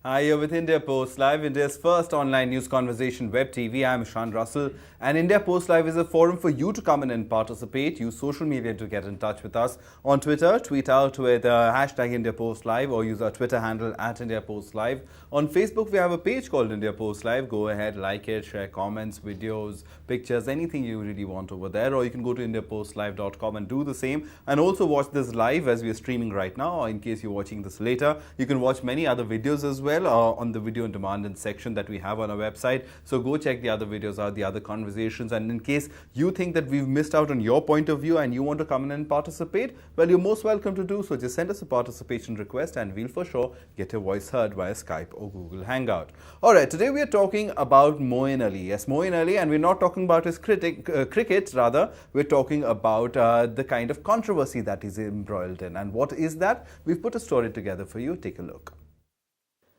Hi, you're with India Post Live, India's first online news conversation web TV. I'm Ishan Russell, and India Post Live is a forum for you to come in and participate. Use social media to get in touch with us. On Twitter, tweet out with hashtag India Post Live or use our Twitter handle at India Post Live. On Facebook, we have a page called India Post Live. Go ahead, like it, share comments, videos, pictures, anything you really want over there. Or you can go to IndiaPostLive.com and do the same. And also watch this live as we are streaming right now. Or in case you're watching this later, you can watch many other videos as well on the video on demand section that we have on our website. So go check the other videos out, the other conversations. And in case you think that we've missed out on your point of view and you want to come in and participate, well, you're most welcome to do so. Just send us a participation request and we'll for sure get your voice heard via Skype or Google Hangout. All right, today we are talking about Moeen Ali. Yes, Moeen Ali, and we're not talking about his cricket, rather, we're talking about the kind of controversy that he's embroiled in. And what is that? We've put a story together for you. Take a look.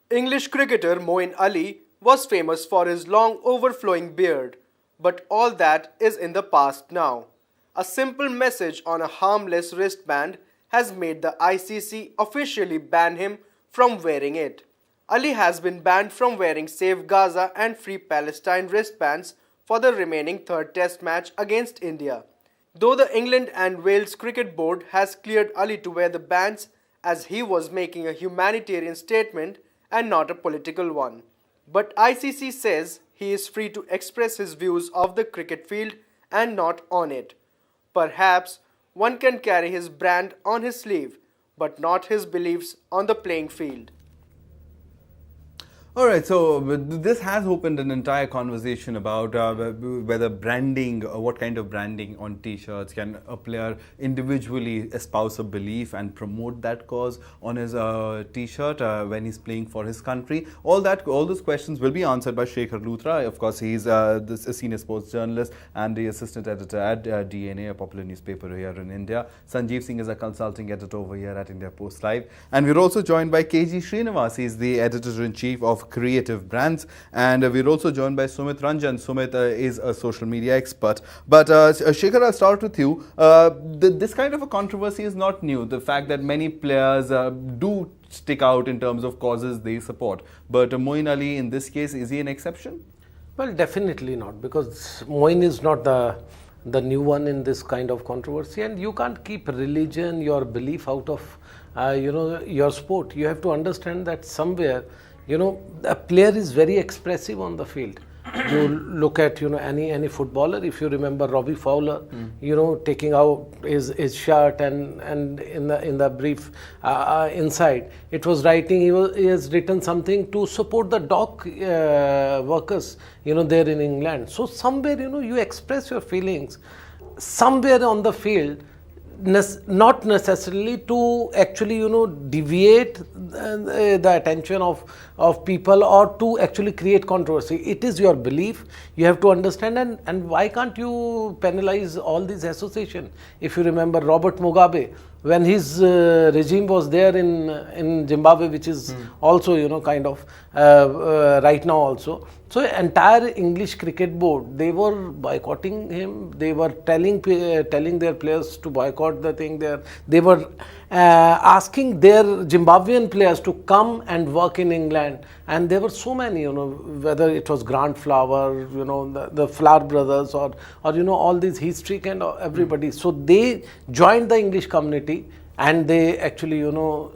English cricketer Moeen Ali was famous for his long overflowing beard, but all that is in the past now. A simple message on a harmless wristband has made the ICC officially ban him from wearing it. Ali has been banned from wearing Save Gaza and Free Palestine wristbands for the remaining third test match against India. Though the England and Wales Cricket Board has cleared Ali to wear the bands as he was making a humanitarian statement and not a political one. But ICC says he is free to express his views of the cricket field and not on it. Perhaps one can carry his brand on his sleeve, but not his beliefs on the playing field. All right, so this has opened an entire conversation about whether branding, what kind of branding on T-shirts, can a player individually espouse a belief and promote that cause on his T-shirt when he's playing for his country. All those questions will be answered by Shekhar Luthra. Of course, he's a senior sports journalist and the assistant editor at DNA, a popular newspaper here in India. Sanjeev Singh is a consulting editor over here at India Post Live. And we're also joined by KG Srinivas. He's the editor-in-chief of Creative Brands, and we're also joined by Sumit Ranjan. Sumit is a social media expert. But Shekhar, I'll start with you. This kind of a controversy is not new. The fact that many players do stick out in terms of causes they support. But Moeen Ali, in this case, is he an exception? Well, definitely not, because Moeen is not the new one in this kind of controversy, and you can't keep religion, your belief out of your sport. You have to understand that somewhere, a player is very expressive on the field. You look at any footballer. If you remember Robbie Fowler, taking out his shirt and in the brief inside it was writing, he has written something to support the dock workers there in England. So somewhere you express your feelings somewhere on the field, not necessarily to actually deviate the attention of people or to actually create controversy. It is your belief, you have to understand, and why can't you penalize all these association? If you remember Robert Mugabe, when his regime was there in Zimbabwe, which is also kind of right now also. So entire English Cricket Board, they were boycotting him. They were telling their players to boycott the thing there. They were asking their Zimbabwean players to come and work in England. And there were so many, whether it was Grant Flower, the Flower brothers, or all these history kind of everybody. So they joined the English community. And they actually,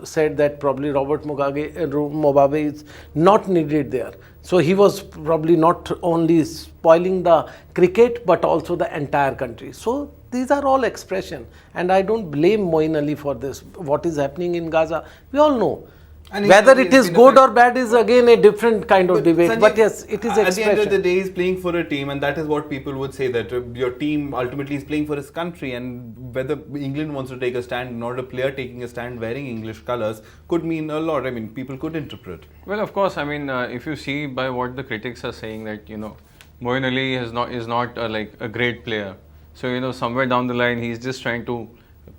said that probably Robert Mugabe is not needed there. So he was probably not only spoiling the cricket, but also the entire country. So these are all expression. And I don't blame Moeen Ali for this. What is happening in Gaza, we all know. And whether it is good or bad is again a different kind of debate. Sanjeev, but yes, it is expression. At the end of the day, he's playing for a team, and that is what people would say, that your team ultimately is playing for his country, and whether England wants to take a stand, not a player taking a stand wearing English colours, could mean a lot. I mean, people could interpret. Well, of course. I mean, if you see by what the critics are saying, that Moeen Ali is not like a great player. So somewhere down the line, he's just trying to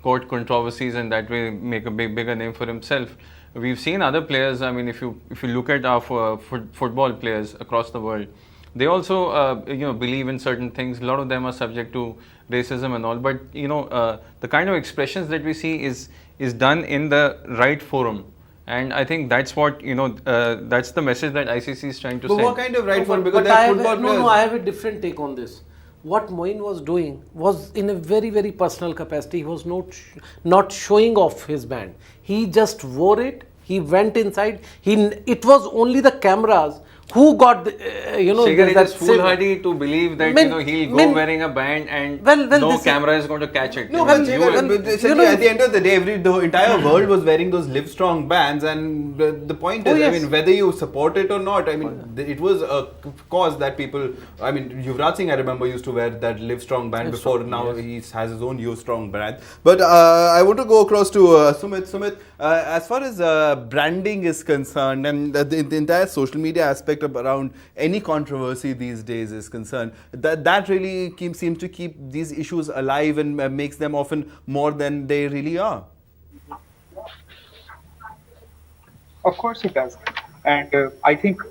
court controversies and that way make a bigger name for himself. We've seen other players. I mean, if you look at our football players across the world, they also believe in certain things. A lot of them are subject to racism and all. But the kind of expressions that we see is done in the right forum. And I think that's what, that's the message that ICC is trying to But send. what kind of right for? Because But there I are have, football players. I have a different take on this. What Moin was doing was in a very, very personal capacity. He was not showing off his band. He just wore it. He went inside. It was only the cameras who got Shikhar, it is foolhardy to believe that he'll go wearing a band and no camera is going to catch it. No, but essentially at the end of the day, the entire world was wearing those Livestrong bands, and the point is, I mean, whether you support it or not, I mean, it was a cause that people. I mean, Yuvraj Singh, I remember, used to wear that Livestrong band before. Now he has his own Ustrong brand. But I want to go across to Sumit. Sumit, as far as branding is concerned, and the entire social media aspect around any controversy these days is concerned, that really seems to keep these issues alive and makes them often more than they really are. Of course it does. And I think,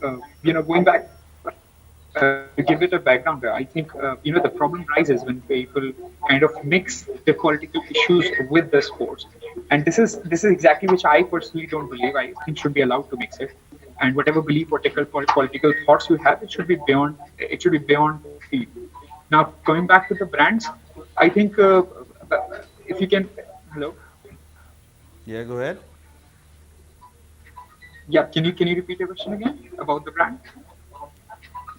going back to give it a background, I think, the problem rises when people kind of mix the political issues with the sports. And this is exactly which I personally don't believe. I think should be allowed to mix it. And whatever belief, whatever political thoughts you have, it should be beyond field. Now, going back to the brands, I think if you can, hello? Yeah, go ahead. Yeah, can you repeat your question again about the brand?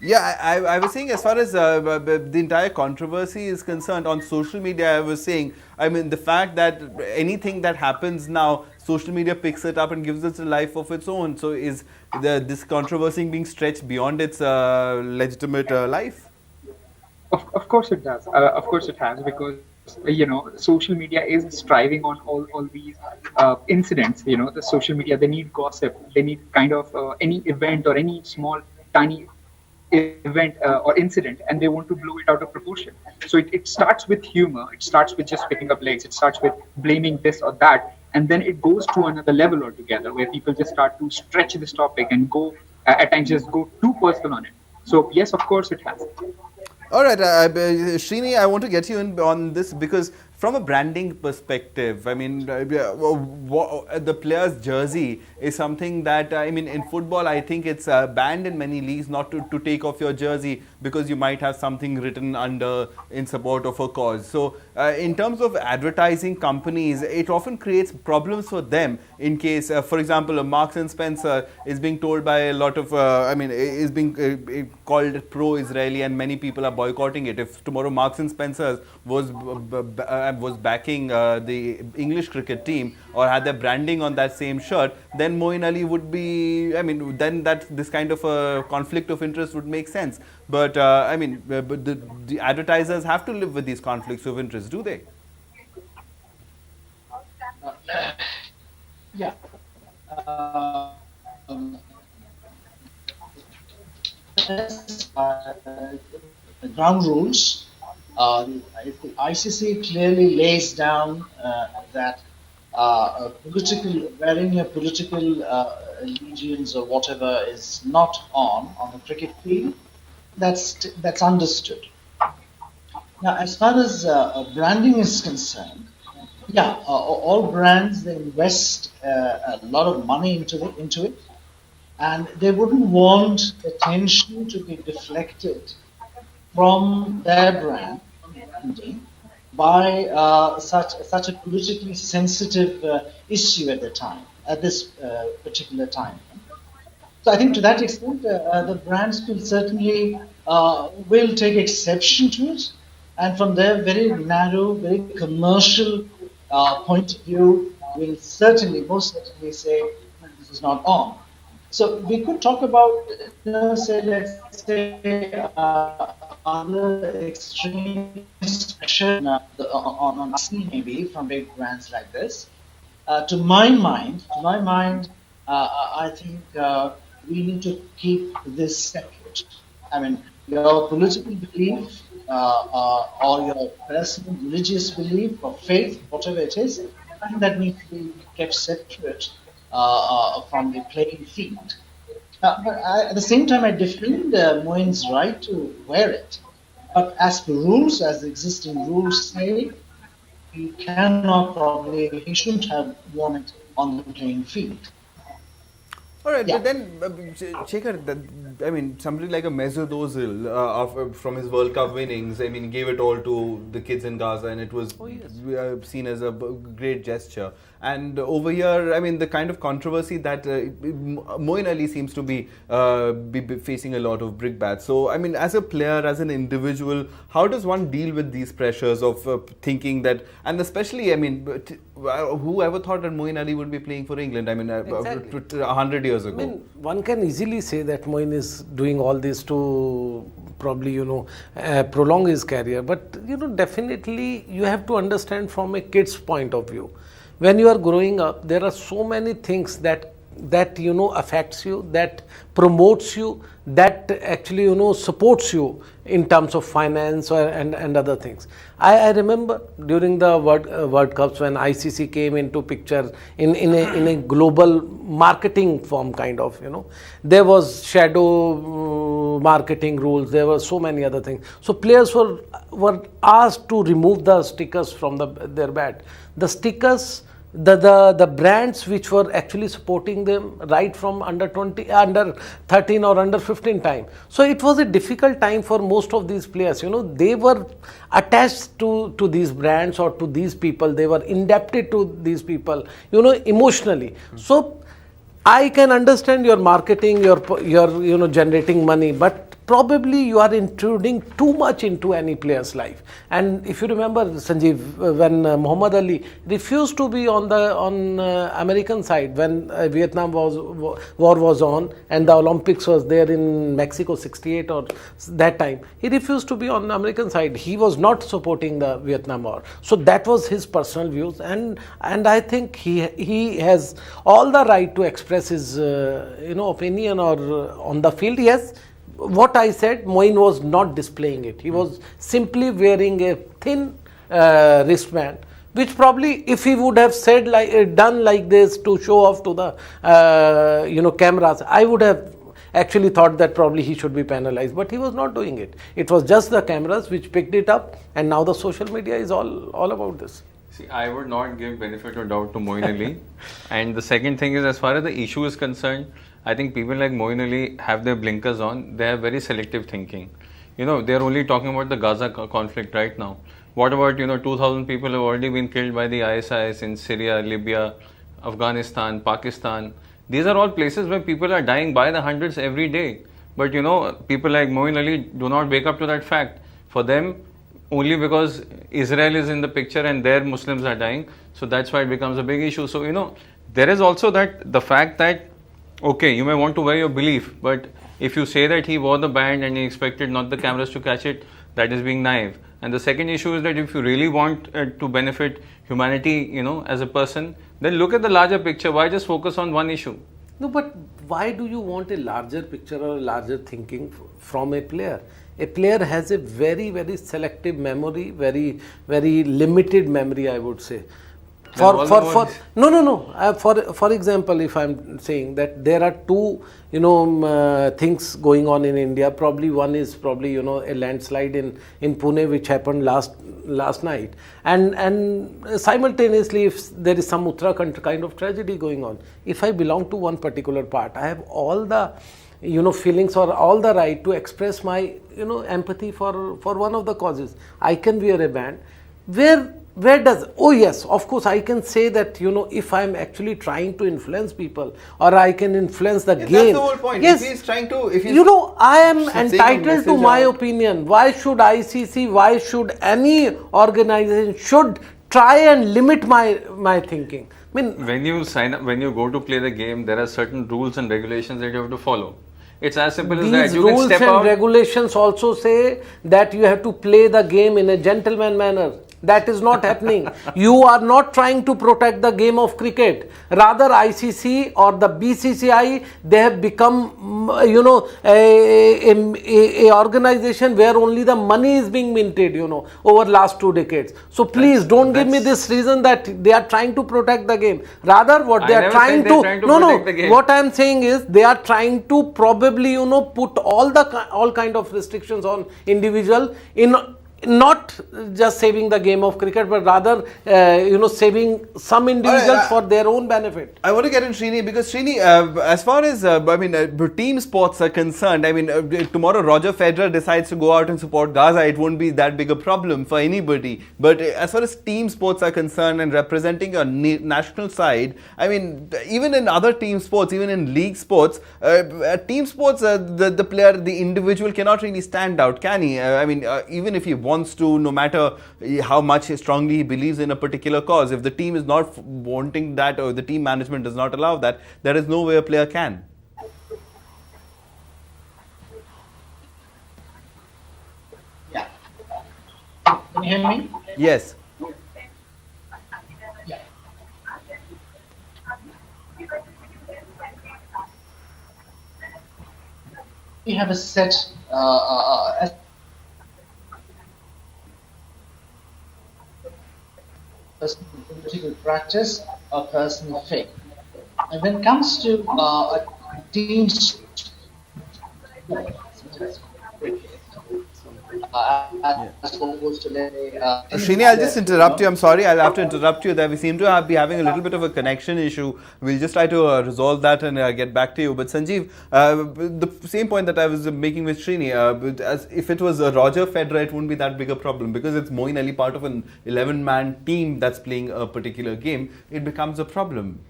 Yeah, I was saying as far as the entire controversy is concerned on social media, I was saying, I mean, the fact that anything that happens now, social media picks it up and gives it a life of its own. So is this controversy being stretched beyond its legitimate life? Of course it does. Of course it has, because social media is striving on all these incidents. The social media, they need gossip, they need kind of any event or any small tiny event or incident, and they want to blow it out of proportion. So it starts with humor, it starts with just picking up legs, it starts with blaming this or that, and then it goes to another level altogether where people just start to stretch this topic and go at times just go too personal on it. So yes, of course it has. All right, Srini, I want to get you in on this because from a branding perspective, I mean, the player's jersey is something that, I mean, in football, I think it's banned in many leagues not to take off your jersey because you might have something written under in support of a cause. So in terms of advertising companies, it often creates problems for them in case, for example, Marks and Spencer is being told by a lot of, is being called pro-Israeli and many people are boycotting it. If tomorrow Marks and Spencer was backing the English cricket team or had their branding on that same shirt, then Moeen Ali would be, I mean, then this kind of a conflict of interest would make sense. But but the advertisers have to live with these conflicts of interest, do they? Yeah. The ground rules. The ICC clearly lays down that wearing a political allegiance or whatever is not on the cricket field. That's understood. Now, as far as branding is concerned, yeah, all brands, they invest a lot of money into it, and they wouldn't want attention to be deflected from their brand by such a politically sensitive issue at this particular time. So I think to that extent, the brands will certainly will take exception to it, and from their very narrow, very commercial point of view, will most certainly say this is not on. So we could talk about, let's say, other extreme pressure on us maybe from big brands like this. To my mind, I think we need to keep this separate. I mean, your political belief or your personal religious belief or faith, whatever it is, I think that needs to be kept separate from the playing field. But at the same time, I defend Moeen's right to wear it. But as per rules, as the existing rules say, he shouldn't have worn it on the playing field. All right, Yeah. but then, Shekhar, I mean, somebody like a Mesut Ozil, from his World Cup winnings, I mean, gave it all to the kids in Gaza, and it was seen as a great gesture. And over here, I mean, the kind of controversy that Moeen Ali seems to be facing a lot of brickbats. So, I mean, as a player, as an individual, how does one deal with these pressures of thinking that, and especially, I mean, whoever thought that Moeen Ali would be playing for England? I mean, Exactly. 100 years I ago. mean, one can easily say that Moeen is doing all this to probably, prolong his career. But, definitely you have to understand from a kid's point of view. When you are growing up, there are so many things that affects you, that promotes you, that actually supports you in terms of finance and other things. I remember during the World Cups when ICC came into picture in a global marketing form, kind of, there was shadow marketing rules, there were so many other things. So players were asked to remove the stickers from their bat. The stickers, the brands which were actually supporting them right from under 20, under 13 or under 15 time. So it was a difficult time for most of these players. They were attached to these brands or to these people. They were indebted to these people, emotionally. So I can understand your marketing, your generating money, but probably you are intruding too much into any player's life. And if you remember, Sanjeev, when Muhammad Ali refused to be on American side when Vietnam war was on and the Olympics was there in Mexico 68 or that time, he refused to be on the American side. He was not supporting the Vietnam war. So that was his personal views, and I think he has all the right to express his opinion or on the field. Yes, what I said, Moeen was not displaying it. He was simply wearing a thin wristband, which probably if he would have said done like this to show off to the cameras, I would have actually thought that probably he should be penalized, but he was not doing it. It was just the cameras which picked it up, and now the social media is all about this. See, I would not give benefit of doubt to Moeen Ali. And the second thing is, as far as the issue is concerned, I think people like Moeen Ali have their blinkers on. They have very selective thinking. They're only talking about the Gaza conflict right now. What about, 2,000 people have already been killed by the ISIS in Syria, Libya, Afghanistan, Pakistan. These are all places where people are dying by the hundreds every day. But, people like Moeen Ali do not wake up to that fact. For them, only because Israel is in the picture and their Muslims are dying, so that's why it becomes a big issue. So, there is also the fact that, okay, you may want to wear your belief, but if you say that he wore the band and he expected not the cameras to catch it, that is being naive. And the second issue is that if you really want to benefit humanity, as a person, then look at the larger picture. Why just focus on one issue? No, but why do you want a larger picture or a larger thinking from a player? A player has a very, very selective memory, very, very limited memory, I would say. For example, if I'm saying that there are two things going on in India, probably one is probably a landslide in Pune which happened last night, and simultaneously if there is some Uttarakhand kind of tragedy going on, if I belong to one particular part, I have all the feelings or all the right to express my empathy for one of the causes. I can wear a band where does, oh yes, of course I can say that if I'm actually trying to influence people or I can influence the game. That's the whole point. Yes, if he's trying to, I am entitled to my opinion. Why should ICC, why should any organization should try and limit my thinking? I mean, when you sign up, when you go to play the game, there are certain rules and regulations that you have to follow. It's as simple as that. These You can rules step and out. regulations also say that you have to play the game in a gentleman manner. That is not happening. You are not trying to protect the game of cricket. Rather, ICC or the BCCI, they have become, a organization where only the money is being minted, over last 2 decades. So please don't give me this reason that they are trying to protect the game. Rather, what they are trying to, protect the game. what I am saying is they are trying to probably, put all kind of restrictions on individual not just saving the game of cricket, but rather, saving some individuals for their own benefit. I want to get in Srini because Srini, as far as team sports are concerned, tomorrow Roger Federer decides to go out and support Gaza, it won't be that big a problem for anybody. But as far as team sports are concerned and representing your national side, even in other team sports, even in league sports, team sports, the player, the individual cannot really stand out, can he? Even if he wants to, no matter how much strongly he believes in a particular cause, if the team is not wanting that or the team management does not allow that, there is no way a player can. Yeah. Can you hear me? Yes. Yeah. We have a set personal political practice or personal faith. And when it comes to a team sport, as opposed to Srini, I'll just interrupt you. I'm sorry, I'll have to interrupt you there. We seem to be having a little bit of a connection issue. We'll just try to resolve that and get back to you. But Sanjeev, the same point that I was making with Srini, as if it was Roger Federer, it wouldn't be that big a problem because it's Moeen Ali, part of an 11-man team that's playing a particular game. It becomes a problem.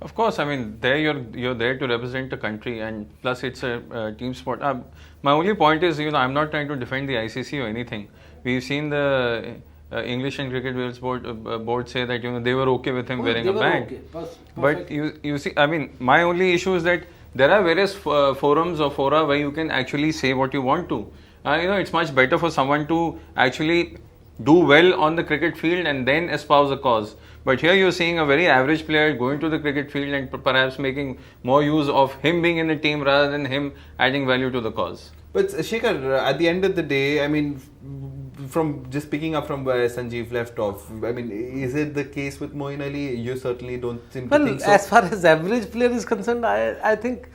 Of course, there you're there to represent the country, and plus it's a team sport. My only point is, I'm not trying to defend the ICC or anything. We've seen the English and Cricket Wales board say that they were okay with him wearing a band. Okay. But you see, my only issue is that there are various forums or fora where you can actually say what you want to. It's much better for someone to actually do well on the cricket field and then espouse a cause. But here you're seeing a very average player going to the cricket field and perhaps making more use of him being in the team rather than him adding value to the cause. But Shekhar, at the end of the day, from just picking up from where Sanjeev left off, is it the case with Moeen Ali? You certainly don't seem to think so. As far as average player is concerned, I think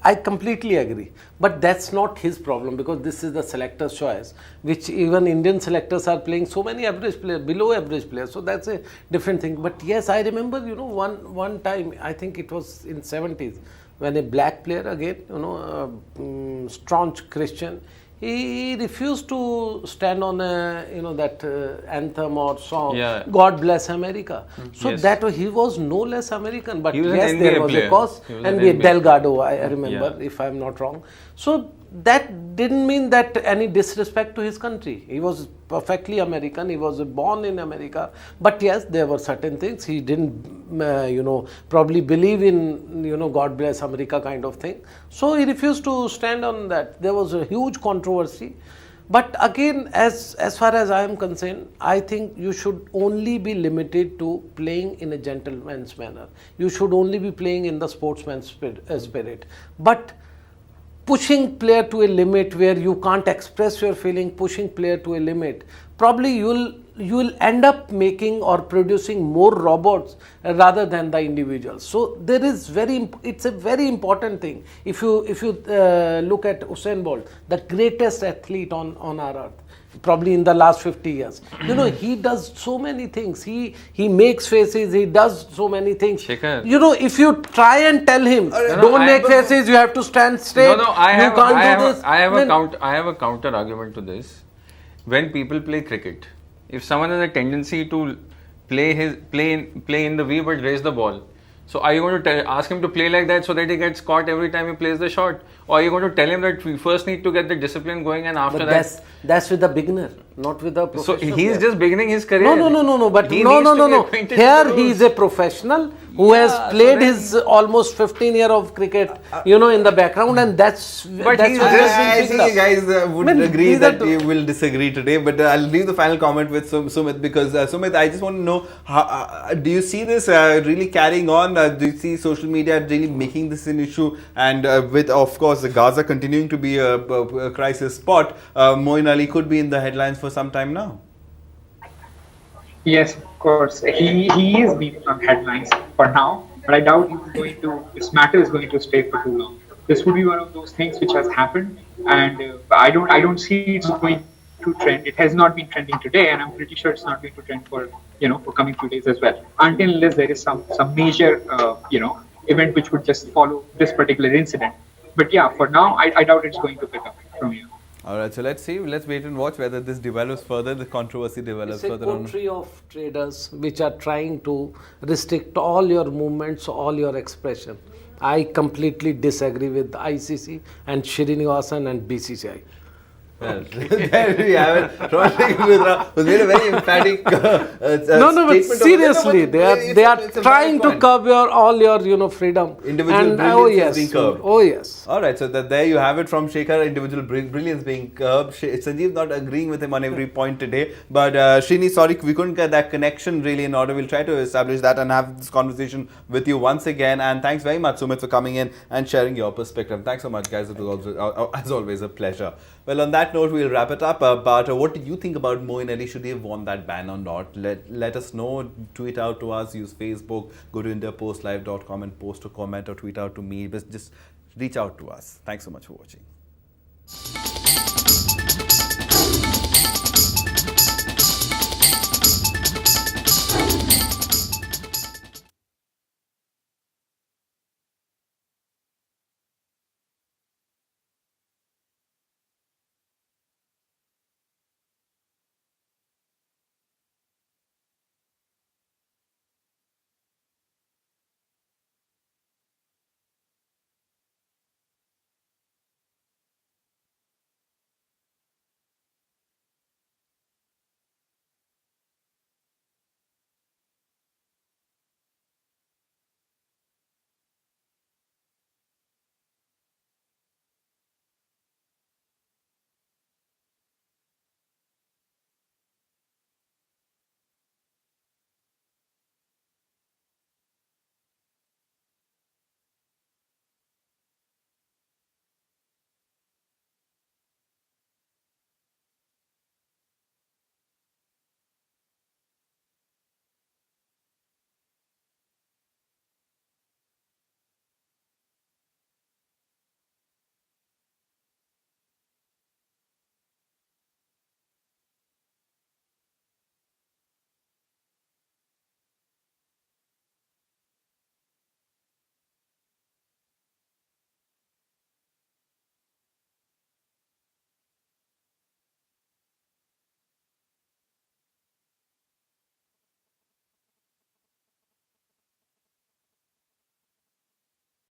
I completely agree. But that's not his problem because this is the selector's choice, which even Indian selectors are playing so many average players, below average players. So that's a different thing. But yes, I remember, one time, I think it was in 70s, when a black player again, staunch Christian, he refused to stand on that anthem or song, God Bless America. So yes, he was no less American, but yes, there was a cause, NBA Delgado, I remember, if I'm not wrong. So that didn't mean that any disrespect to his country. He was perfectly American, he was born in America, but yes, there were certain things he didn't probably believe in, God Bless America kind of thing. So he refused to stand on that. There was a huge controversy. But again, as far as I am concerned, I think you should only be limited to playing in a gentleman's manner. You should only be playing in the sportsman's spirit. But pushing player to a limit where you can't express your feeling, pushing player to a limit, probably you will end up making or producing more robots rather than the individuals. So there is it's a very important thing. If you look at Usain Bolt, the greatest athlete on our earth, probably in the last 50 years. He does so many things. He makes faces, he does so many things. Shekhar. If you try and tell him, don't make faces, you have to stand straight. I have a counter argument to this. When people play cricket, if someone has a tendency to play in the V but raise the ball, so are you going to ask him to play like that so that he gets caught every time he plays the shot? Or are you going to tell him that we first need to get the discipline going and after that? That's with the beginner, not with the professional. So he's just beginning his career. No. But no. Here he is a professional who has played his almost 15 years of cricket, in the background, and that's. But I think you guys would agree that you will disagree today. But I'll leave the final comment with Sumit because Sumit, I just want to know, how, do you see this really carrying on? Do you see social media really making this an issue? And with, of course, the Gaza continuing to be a crisis spot, Moeen Ali could be in the headlines for some time now. Yes, of course. He is being on headlines for now, but I doubt this matter is going to stay for too long. This would be one of those things which has happened, and I don't see it going to trend. It has not been trending today, and I'm pretty sure it's not going to trend for for coming few days as well. Until unless there is some major event which would just follow this particular incident. But yeah, for now, I doubt it's going to pick up from here. All right, so let's see. Let's wait and watch whether this develops further, the controversy develops It's a further. country of traders which are trying to restrict all your movements, all your expression. I completely disagree with ICC and Srinivasan and BCCI. Well, there we have it. Roshni Mudra who's made a very emphatic No, but statement. seriously, they are trying to curb all your freedom. Individual And brilliance is being curbed. Oh yes. All right, so there you have it from Shekhar, individual brilliance being curbed. Sanjeev not agreeing with him on every point today. But Srini, sorry, we couldn't get that connection really in order. We'll try to establish that and have this conversation with you once again. And thanks very much, Sumit, for coming in and sharing your perspective. Thanks so much, guys. It was also, as always, a pleasure. Well, on that note, we'll wrap it up. But what do you think about Moeen Ali? Should he have won that ban or not? Let us know. Tweet out to us. Use Facebook. Go to IndiaPostLive.com and post a comment or tweet out to me. Just reach out to us. Thanks so much for watching.